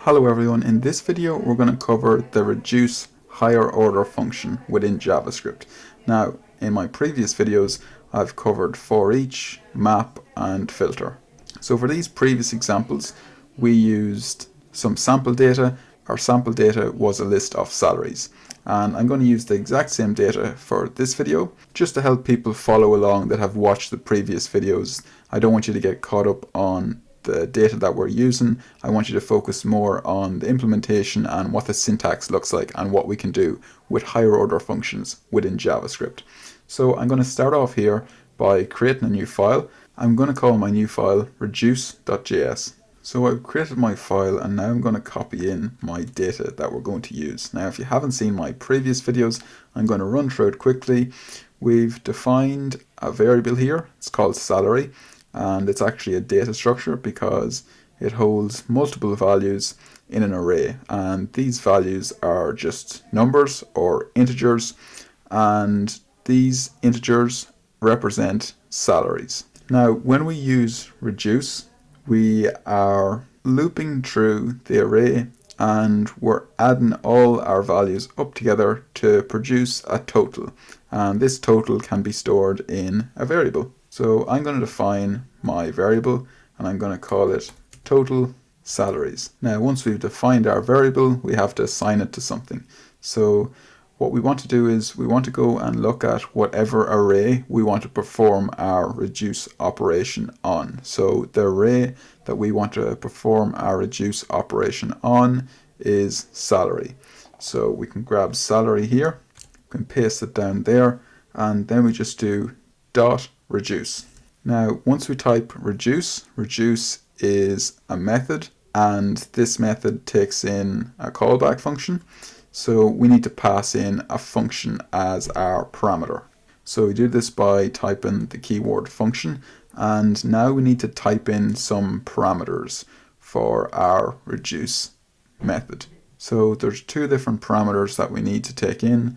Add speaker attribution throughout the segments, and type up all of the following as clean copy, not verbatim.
Speaker 1: Hello everyone, in this video we're going to cover the reduce higher order function within JavaScript. Now, in my previous videos I've covered for each, map and filter. So for these previous examples we used some sample data. Our sample data was a list of salaries, and I'm going to use the exact same data for this video just to help people follow along that have watched the previous videos. I don't want you to get caught up on the data that we're using. I want you to focus more on the implementation and what the syntax looks like and what we can do with higher order functions within JavaScript. So I'm going to start off here by creating a new file. I'm going to call my new file reduce.js. So I've created my file and now I'm going to copy in my data that we're going to use. Now if you haven't seen my previous videos, I'm going to run through it quickly. We've defined a variable here, it's called salary, and it's actually a data structure because it holds multiple values in an array, and these values are just numbers or integers, and these integers represent salaries. Now when we use reduce, we are looping through the array and we're adding all our values up together to produce a total, and this total can be stored in a variable. So I'm going to define my variable and I'm going to call it total salaries. Now once we've defined our variable, we have to assign it to something. So what we want to do is we want to go and look at whatever array we want to perform our reduce operation on. So the array that we want to perform our reduce operation on is salary. So we can grab salary here, we can paste it down there, and then we just do dot reduce. Now once we type reduce, reduce is a method, and this method takes in a callback function. So we need to pass in a function as our parameter. So we do this by typing the keyword function, and now we need to type in some parameters for our reduce method. So there's two different parameters that we need to take in.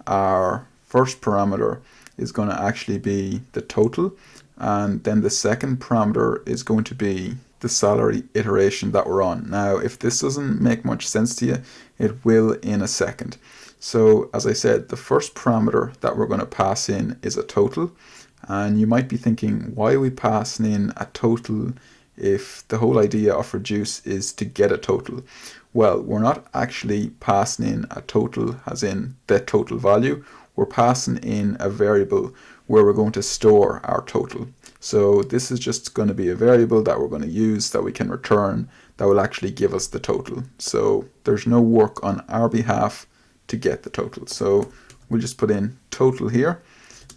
Speaker 1: Our first parameter is going to actually be the total, and then the second parameter is going to be the salary iteration that we're on. Now if this doesn't make much sense to you, it will in a second. So as I said, the first parameter that we're going to pass in is a total, and you might be thinking, why are we passing in a total if the whole idea of reduce is to get a total? Well, we're not actually passing in a total as in the total value. We're passing in a variable where we're going to store our total. So this is just going to be a variable that we're going to use that we can return that will actually give us the total. So there's no work on our behalf to get the total. So we'll just put in total here,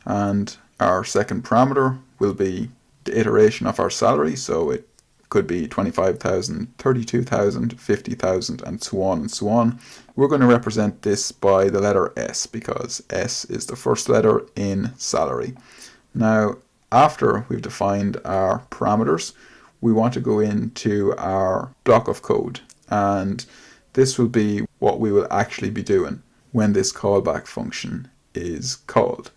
Speaker 1: and our second parameter will be the iteration of our salary. So it could be 25,000, 32,000, 50,000, and so on and so on. We're going to represent this by the letter S because S is the first letter in salary. Now after we've defined our parameters, we want to go into our block of code, and this will be what we will actually be doing when this callback function is called.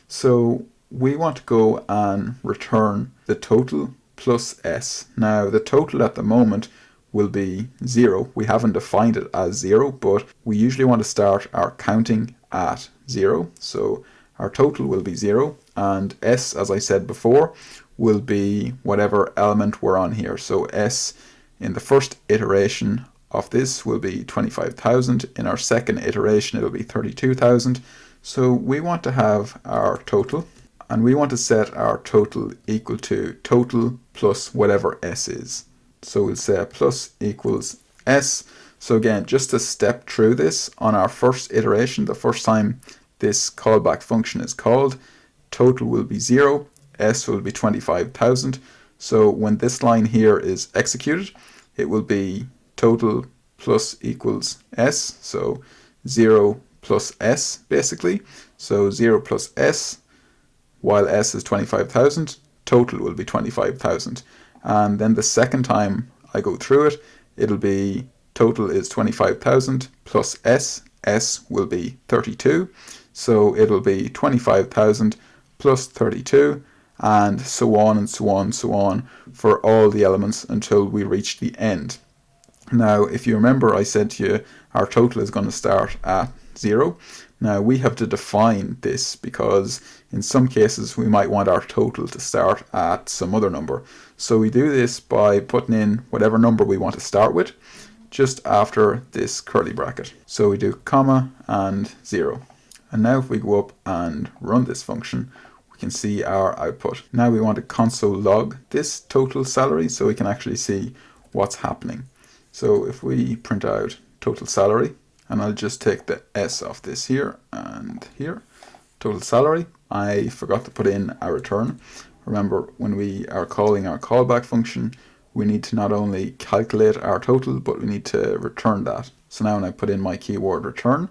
Speaker 1: So we want to go and return the total plus S. Now the total at the moment will be 0. We haven't defined it as 0, but we usually want to start our counting at 0. So our total will be 0, and S, as I said before, will be whatever element we're on here. So S in the first iteration of this will be 25,000. In our second iteration it'll be 32,000. So we want to have our total, and we want to set our total equal to total plus whatever S is. So we'll say plus equals S. So again, just to step through this, on our first iteration, the first time this callback function is called, total will be 0, S will be 25,000. So when this line here is executed, it will be total plus equals S, so 0 plus S basically. So 0 plus S, while S is 25,000, total will be 25,000. And then the second time I go through it, it'll be total is 25,000 plus S, S will be 32. So it'll be 25,000 plus 32, and so on and so on and so on for all the elements until we reach the end. Now, if you remember, I said to you our total is going to start at 0. Now, we have to define this because in some cases we might want our total to start at some other number. So we do this by putting in whatever number we want to start with just after this curly bracket. So we do comma and 0. And now if we go up and run this function, we can see our output. Now we want to console log this total salary so we can actually see what's happening. So if we print out total salary, and I'll just take the S off this here and here, total salary. I forgot to put in a return. Remember, when we are calling our callback function, we need to not only calculate our total, but we need to return that. So now when I put in my keyword return,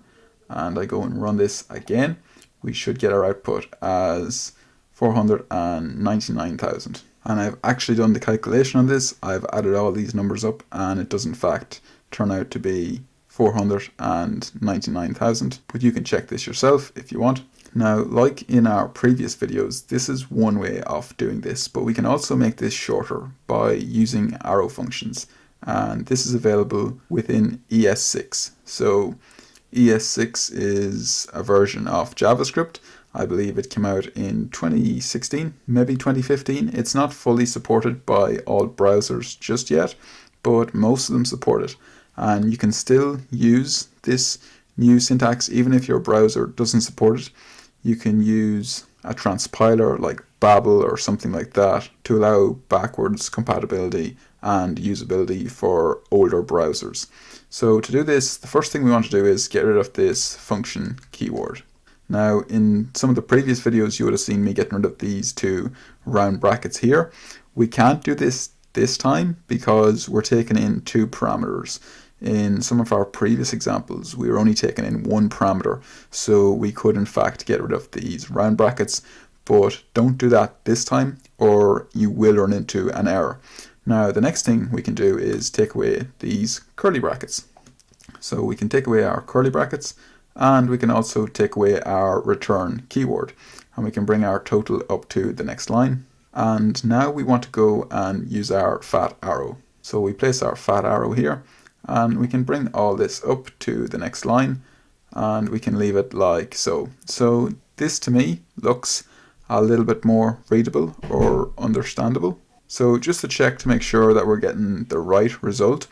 Speaker 1: and I go and run this again, we should get our output as 499,000. And I've actually done the calculation on this. I've added all these numbers up, and it does in fact turn out to be 499,000. But you can check this yourself if you want. Now, like in our previous videos, this is one way of doing this, but we can also make this shorter by using arrow functions. And this is available within ES6. So ES6 is a version of JavaScript. I believe it came out in 2016, maybe 2015. It's not fully supported by all browsers just yet, but most of them support it. And you can still use this new syntax even if your browser doesn't support it. You can use a transpiler like Babel or something like that to allow backwards compatibility and usability for older browsers. So to do this, the first thing we want to do is get rid of this function keyword. Now, in some of the previous videos, you would have seen me getting rid of these two round brackets here. We can't do this time because we're taking in two parameters. In some of our previous examples, we were only taking in one parameter, so we could in fact get rid of these round brackets, but don't do that this time or you will run into an error. Now, the next thing we can do is take away these curly brackets. So we can take away our curly brackets, and we can also take away our return keyword, and we can bring our total up to the next line. And now we want to go and use our fat arrow. So we place our fat arrow here, and we can bring all this up to the next line, and we can leave it like so. So this to me looks a little bit more readable or understandable. So just to check to make sure that we're getting the right result,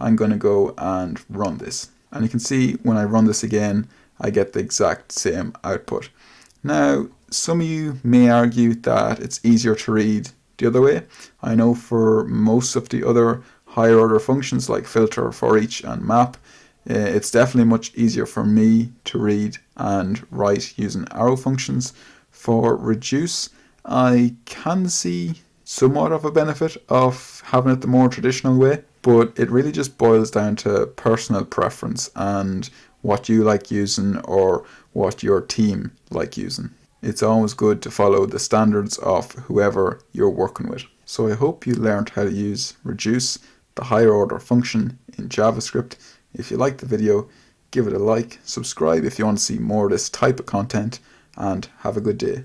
Speaker 1: I'm going to go and run this. And you can see when I run this again, I get the exact same output. Now, some of you may argue that it's easier to read the other way. I know for most of the other higher order functions like filter, for each, and map, it's definitely much easier for me to read and write using arrow functions. For reduce, I can see somewhat of a benefit of having it the more traditional way, but it really just boils down to personal preference and what you like using or what your team like using. It's always good to follow the standards of whoever you're working with. So I hope you learned how to use reduce, the higher order function in JavaScript. If you liked the video, give it a like, subscribe if you want to see more of this type of content, and have a good day.